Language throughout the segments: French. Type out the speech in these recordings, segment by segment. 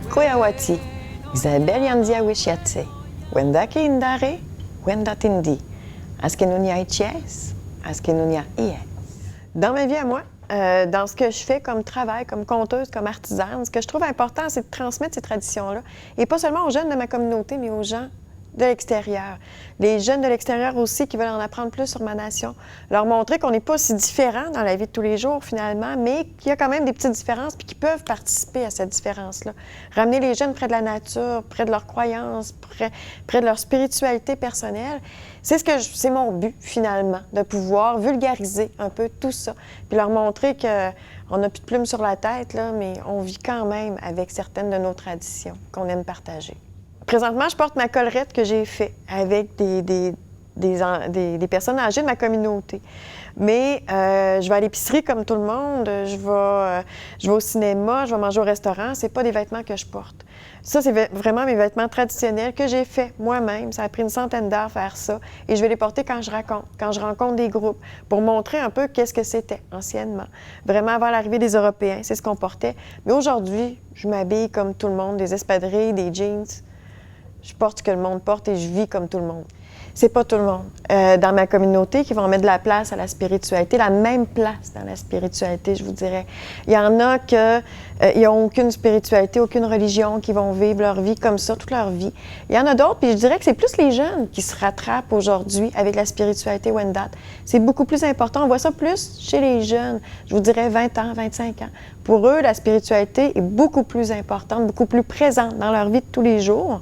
Koyawati, Isabel Yandia Wishiatse, Wendake Indare, Wendatindi, Askenunia Ichies, Askenunia Ies. Dans ma vie à moi, dans ce que je fais comme travail, comme conteuse, comme artisane, ce que je trouve important, c'est de transmettre ces traditions-là. Et pas seulement aux jeunes de ma communauté, mais aux gens de l'extérieur. Les jeunes de l'extérieur aussi qui veulent en apprendre plus sur ma nation. Leur montrer qu'on n'est pas si différents dans la vie de tous les jours, finalement, mais qu'il y a quand même des petites différences puis qu'ils peuvent participer à cette différence-là. Ramener les jeunes près de la nature, près de leurs croyances, près de leur spiritualité personnelle. C'est mon but, finalement, de pouvoir vulgariser un peu tout ça, puis leur montrer qu'on n'a plus de plumes sur la tête, là, mais on vit quand même avec certaines de nos traditions qu'on aime partager. Présentement, je porte ma collerette que j'ai faite avec des personnes âgées de ma communauté. Mais je vais à l'épicerie comme tout le monde, je vais au cinéma, je vais manger au restaurant. C'est pas des vêtements que je porte. Ça, c'est vraiment mes vêtements traditionnels que j'ai faits moi-même. Ça a pris une centaine d'heures faire ça. Et je vais les porter quand je rencontre des groupes, pour montrer un peu qu'est-ce que c'était anciennement. Vraiment, avant l'arrivée des Européens, c'est ce qu'on portait. Mais aujourd'hui, je m'habille comme tout le monde, des espadrilles, des jeans. Je porte ce que le monde porte et je vis comme tout le monde. C'est pas tout le monde dans ma communauté qui vont mettre de la place à la spiritualité, la même place dans la spiritualité, je vous dirais. Il y en a qui n'ont aucune spiritualité, aucune religion, qui vont vivre leur vie comme ça toute leur vie. Il y en a d'autres, puis je dirais que c'est plus les jeunes qui se rattrapent aujourd'hui avec la spiritualité Wendat. C'est beaucoup plus important. On voit ça plus chez les jeunes, je vous dirais 20 ans, 25 ans. Pour eux, la spiritualité est beaucoup plus importante, beaucoup plus présente dans leur vie de tous les jours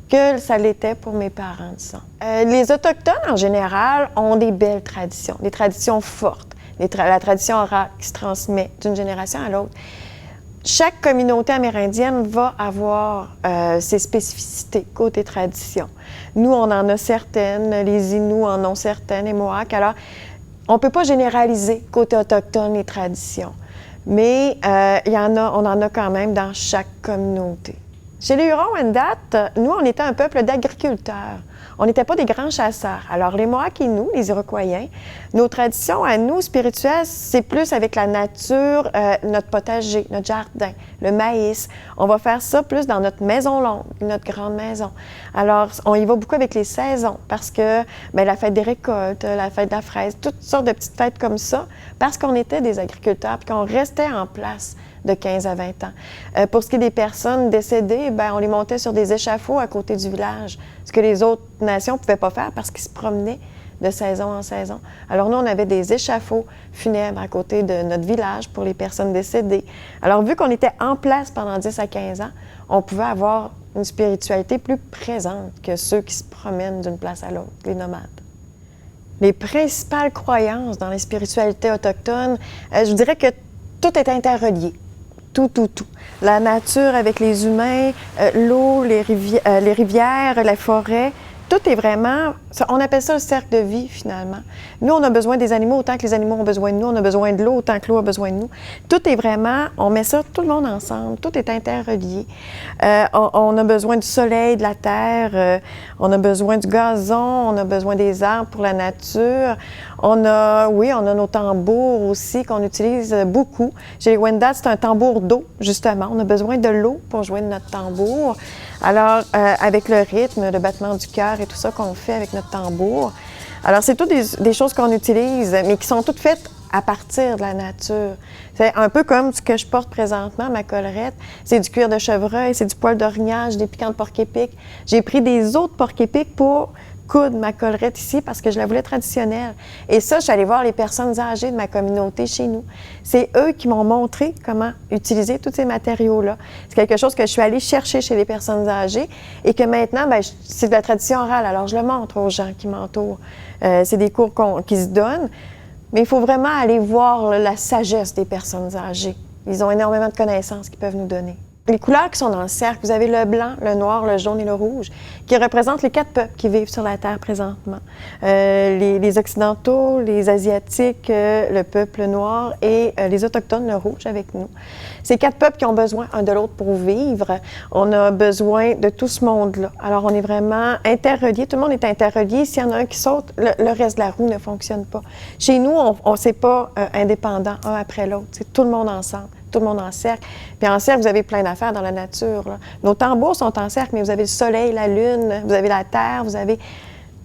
que ça l'était pour mes parents, disons. Les Autochtones, en général, ont des belles traditions, des traditions fortes, la tradition orale qui se transmet d'une génération à l'autre. Chaque communauté amérindienne va avoir ses spécificités côté tradition. Nous, on en a certaines, les Inuits en ont certaines, les Mohawks. Alors, on ne peut pas généraliser côté autochtone les traditions, mais on en a quand même dans chaque communauté. Chez les Hurons-Wendat, nous, on était un peuple d'agriculteurs. On n'était pas des grands chasseurs. Alors, les Mohawks et nous, les Iroquois, nos traditions à nous, spirituelles, c'est plus avec la nature, notre potager, notre jardin, le maïs. On va faire ça plus dans notre maison longue, notre grande maison. Alors, on y va beaucoup avec les saisons parce que la fête des récoltes, la fête de la fraise, toutes sortes de petites fêtes comme ça, parce qu'on était des agriculteurs et qu'on restait en place de 15 à 20 ans. Pour ce qui est des personnes décédées, on les montait sur des échafauds à côté du village, ce que les autres nations ne pouvaient pas faire parce qu'ils se promenaient de saison en saison. Alors nous, on avait des échafauds funèbres à côté de notre village pour les personnes décédées. Alors vu qu'on était en place pendant 10 à 15 ans, on pouvait avoir une spiritualité plus présente que ceux qui se promènent d'une place à l'autre, les nomades. Les principales croyances dans les spiritualités autochtones, je vous dirais que tout est interrelié. Tout. La nature avec les humains, l'eau, les rivières, la forêt, tout est vraiment... On appelle ça le cercle de vie, finalement. Nous, on a besoin des animaux autant que les animaux ont besoin de nous. On a besoin de l'eau autant que l'eau a besoin de nous. Tout est vraiment... On met ça tout le monde ensemble. Tout est interrelié. On a besoin du soleil, de la terre. On a besoin du gazon. On a besoin des arbres pour la nature. On a nos tambours aussi qu'on utilise beaucoup. Chez les Wendat, c'est un tambour d'eau, justement. On a besoin de l'eau pour jouer de notre tambour. Alors, avec le rythme, le battement du cœur et tout ça qu'on fait avec notre tambour. Alors, c'est toutes des choses qu'on utilise, mais qui sont toutes faites à partir de la nature. C'est un peu comme ce que je porte présentement, ma collerette. C'est du cuir de chevreuil, c'est du poil d'orignal, des piquants de porc-épic. J'ai pris des os de porc-épic pour coudre ma collerette ici parce que je la voulais traditionnelle. Et ça, je suis allée voir les personnes âgées de ma communauté chez nous. C'est eux qui m'ont montré comment utiliser tous ces matériaux-là. C'est quelque chose que je suis allée chercher chez les personnes âgées et que maintenant, c'est de la tradition orale. Alors, je le montre aux gens qui m'entourent. C'est des cours qui se donnent, mais il faut vraiment aller voir la sagesse des personnes âgées. Ils ont énormément de connaissances qu'ils peuvent nous donner. Les couleurs qui sont dans le cercle, vous avez le blanc, le noir, le jaune et le rouge, qui représentent les 4 peuples qui vivent sur la Terre présentement. Les Occidentaux, les Asiatiques, le peuple noir et les Autochtones, le rouge avec nous. Ces 4 peuples qui ont besoin un de l'autre pour vivre, on a besoin de tout ce monde-là. Alors, on est vraiment interreliés, tout le monde est interrelié. S'il y en a un qui saute, le reste de la roue ne fonctionne pas. Chez nous, on ne s'est pas indépendant un après l'autre, c'est tout le monde ensemble. tout le monde en cercle. Puis en cercle, vous avez plein d'affaires dans la nature, là. Nos tambours sont en cercle, mais vous avez le soleil, la lune, vous avez la terre, vous avez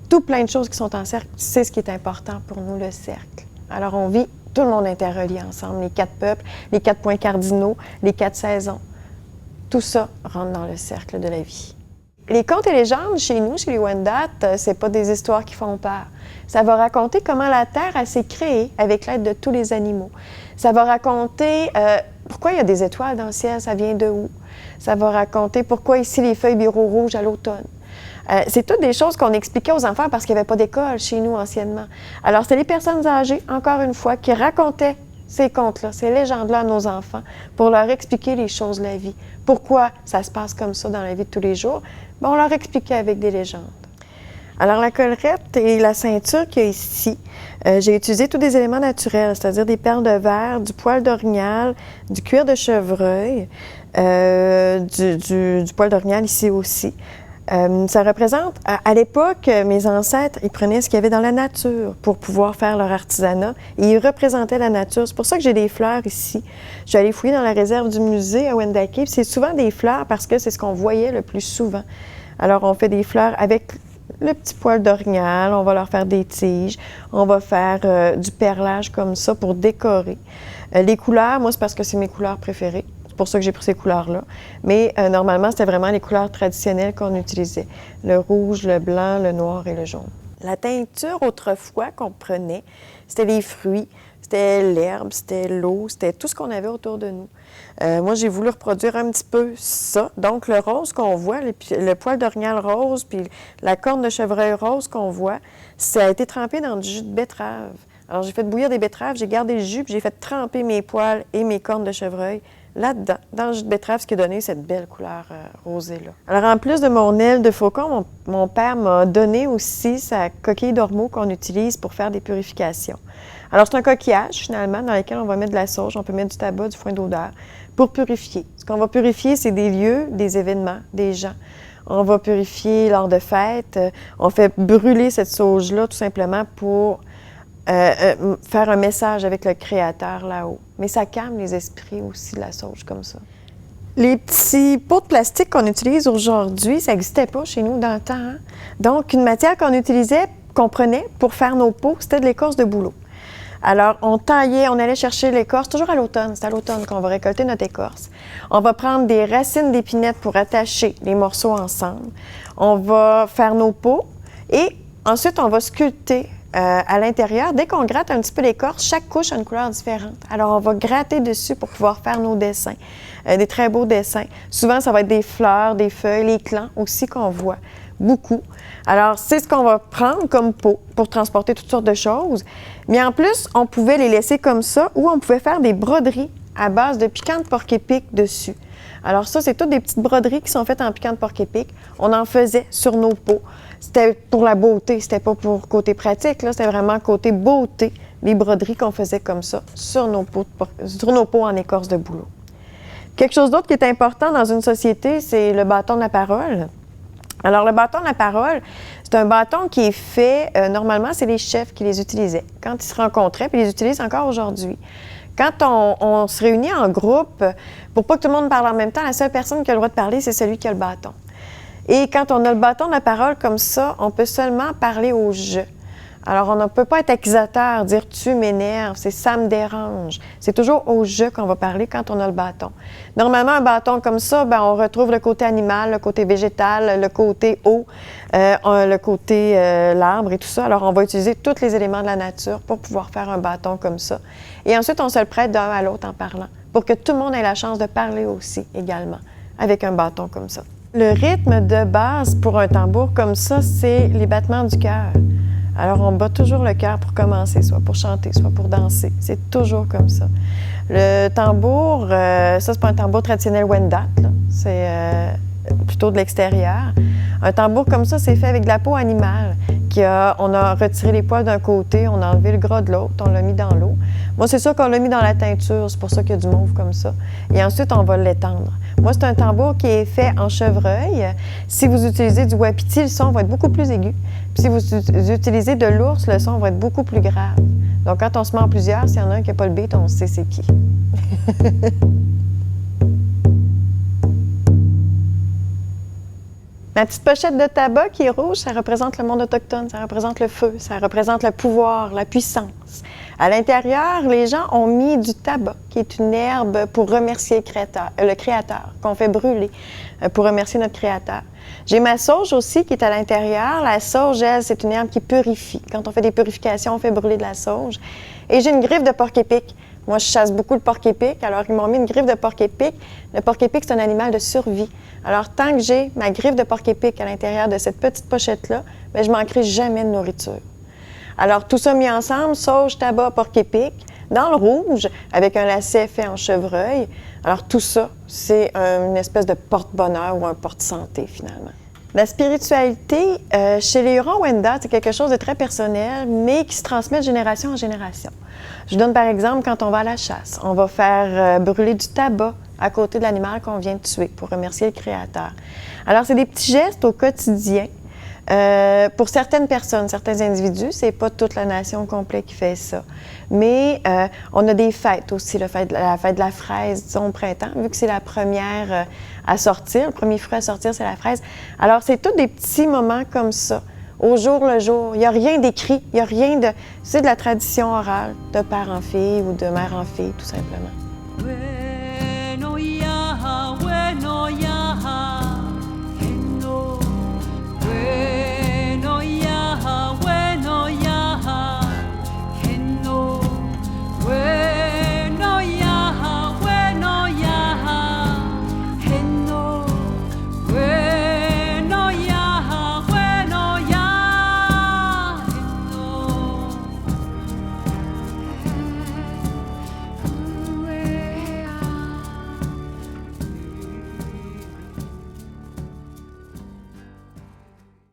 tout plein de choses qui sont en cercle. C'est ce qui est important pour nous, le cercle. Alors on vit tout le monde interrelié ensemble, les 4 peuples, les 4 points cardinaux, les 4 saisons. Tout ça rentre dans le cercle de la vie. Les contes et légendes, chez nous, chez les Wendat, c'est pas des histoires qui font peur. Ça va raconter comment la Terre s'est créée avec l'aide de tous les animaux. Ça va raconter pourquoi il y a des étoiles dans le ciel, ça vient de où. Ça va raconter pourquoi ici les feuilles bureau rouges à l'automne. C'est toutes des choses qu'on expliquait aux enfants parce qu'il n'y avait pas d'école chez nous anciennement. Alors, c'était les personnes âgées, encore une fois, qui racontaient ces contes-là, ces légendes-là à nos enfants pour leur expliquer les choses de la vie. Pourquoi ça se passe comme ça dans la vie de tous les jours? Bien, on leur expliquait avec des légendes. Alors, la collerette et la ceinture qu'il y a ici, j'ai utilisé tous des éléments naturels, c'est-à-dire des perles de verre, du poil d'orignal, du cuir de chevreuil, du poil d'orignal ici aussi. Ça représente, à l'époque, mes ancêtres, ils prenaient ce qu'il y avait dans la nature pour pouvoir faire leur artisanat et ils représentaient la nature. C'est pour ça que j'ai des fleurs ici. Je suis allée fouiller dans la réserve du musée à Wendake, puis c'est souvent des fleurs parce que c'est ce qu'on voyait le plus souvent. Alors, on fait des fleurs avec le petit poil d'orignal, on va leur faire des tiges, on va faire du perlage comme ça pour décorer. Les couleurs, moi, c'est parce que c'est mes couleurs préférées. C'est pour ça que j'ai pris ces couleurs-là. Mais normalement, c'était vraiment les couleurs traditionnelles qu'on utilisait. Le rouge, le blanc, le noir et le jaune. La teinture, autrefois, qu'on prenait, c'était les fruits, c'était l'herbe, c'était l'eau, c'était tout ce qu'on avait autour de nous. Moi, j'ai voulu reproduire un petit peu ça. Donc, le rose qu'on voit, le poil d'orignal rose, puis la corne de chevreuil rose qu'on voit, ça a été trempé dans du jus de betterave. Alors, j'ai fait bouillir des betteraves, j'ai gardé le jus, puis j'ai fait tremper mes poils et mes cornes de chevreuil là-dedans, dans le jus de betterave, ce qui a donné cette belle couleur rosée-là. Alors, en plus de mon aile de faucon, mon père m'a donné aussi sa coquille d'ormeau qu'on utilise pour faire des purifications. Alors, c'est un coquillage, finalement, dans lequel on va mettre de la sauge, on peut mettre du tabac, du foin d'odeur, pour purifier. Ce qu'on va purifier, c'est des lieux, des événements, des gens. On va purifier lors de fêtes. On fait brûler cette sauge-là, tout simplement, pour faire un message avec le Créateur là-haut. Mais ça calme les esprits aussi, la sauge, comme ça. Les petits pots de plastique qu'on utilise aujourd'hui, ça n'existait pas chez nous dans le temps. Hein? Donc, une matière qu'on utilisait, qu'on prenait pour faire nos pots, c'était de l'écorce de bouleau. Alors, on taillait, on allait chercher l'écorce, toujours à l'automne. C'est à l'automne qu'on va récolter notre écorce. On va prendre des racines d'épinette pour attacher les morceaux ensemble. On va faire nos pots et ensuite, on va sculpter à l'intérieur. Dès qu'on gratte un petit peu l'écorce, chaque couche a une couleur différente. Alors, on va gratter dessus pour pouvoir faire nos dessins, des très beaux dessins. Souvent, ça va être des fleurs, des feuilles, les clans aussi qu'on voit. Beaucoup. Alors, c'est ce qu'on va prendre comme pot pour transporter toutes sortes de choses. Mais en plus, on pouvait les laisser comme ça ou on pouvait faire des broderies à base de piquant de porc-épic dessus. Alors ça, c'est toutes des petites broderies qui sont faites en piquant de porc-épic. On en faisait sur nos pots. C'était pour la beauté, c'était pas pour côté pratique, là, c'était vraiment côté beauté, les broderies qu'on faisait comme ça sur nos pots en écorce de bouleau. Quelque chose d'autre qui est important dans une société, c'est le bâton de la parole. Alors, le bâton de la parole, c'est un bâton qui est fait, normalement, c'est les chefs qui les utilisaient quand ils se rencontraient, puis ils les utilisent encore aujourd'hui. Quand on se réunit en groupe, pour pas que tout le monde parle en même temps, la seule personne qui a le droit de parler, c'est celui qui a le bâton. Et quand on a le bâton de la parole comme ça, on peut seulement parler au « je ». Alors, on ne peut pas être accusateur, dire « tu m'énerves », c'est « ça me dérange ». C'est toujours au « je » qu'on va parler quand on a le bâton. Normalement, un bâton comme ça, bien, on retrouve le côté animal, le côté végétal, le côté eau, le côté l'arbre et tout ça. Alors, on va utiliser tous les éléments de la nature pour pouvoir faire un bâton comme ça. Et ensuite, on se le prête d'un à l'autre en parlant, pour que tout le monde ait la chance de parler aussi également, avec un bâton comme ça. Le rythme de base pour un tambour comme ça, c'est les battements du cœur. Alors, on bat toujours le cœur pour commencer, soit pour chanter, soit pour danser. C'est toujours comme ça. Le tambour, ça, c'est pas un tambour traditionnel Wendat, c'est plutôt de l'extérieur. Un tambour comme ça, c'est fait avec de la peau animale. On a retiré les poils d'un côté, on a enlevé le gras de l'autre, on l'a mis dans l'eau. Moi, c'est sûr qu'on l'a mis dans la teinture, c'est pour ça qu'il y a du mauve comme ça. Et ensuite, on va l'étendre. Moi, c'est un tambour qui est fait en chevreuil. Si vous utilisez du wapiti, le son va être beaucoup plus aigu. Puis si vous utilisez de l'ours, le son va être beaucoup plus grave. Donc, quand on se met en plusieurs, s'il y en a un qui n'a pas le beat, on sait c'est qui. Ma petite pochette de tabac qui est rouge, ça représente le monde autochtone, ça représente le feu, ça représente le pouvoir, la puissance. À l'intérieur, les gens ont mis du tabac, qui est une herbe pour remercier le créateur qu'on fait brûler pour remercier notre créateur. J'ai ma sauge aussi qui est à l'intérieur. La sauge, elle, c'est une herbe qui purifie. Quand on fait des purifications, on fait brûler de la sauge. Et j'ai une griffe de porc-épic. Moi, je chasse beaucoup le porc-épic, alors ils m'ont mis une griffe de porc-épic. Le porc-épic, c'est un animal de survie. Alors, tant que j'ai ma griffe de porc-épic à l'intérieur de cette petite pochette-là, bien, je ne manquerai jamais de nourriture. Alors, tout ça mis ensemble, sauge, tabac, porc-épic, dans le rouge, avec un lacet fait en chevreuil. Alors, tout ça, c'est une espèce de porte-bonheur ou un porte-santé, finalement. La spiritualité, chez les Hurons-Wendat, c'est quelque chose de très personnel, mais qui se transmet de génération en génération. Je donne par exemple, quand on va à la chasse, on va faire brûler du tabac à côté de l'animal qu'on vient de tuer pour remercier le Créateur. Alors, c'est des petits gestes au quotidien. Pour certaines personnes, certains individus, c'est pas toute la nation complète qui fait ça. Mais on a des fêtes aussi, la fête de la fraise, disons, au printemps, vu que c'est la première à sortir, le premier fruit à sortir, c'est la fraise. Alors, c'est tous des petits moments comme ça, au jour le jour. Il n'y a rien d'écrit, il n'y a rien de... C'est de la tradition orale, de père en fille ou de mère en fille, tout simplement.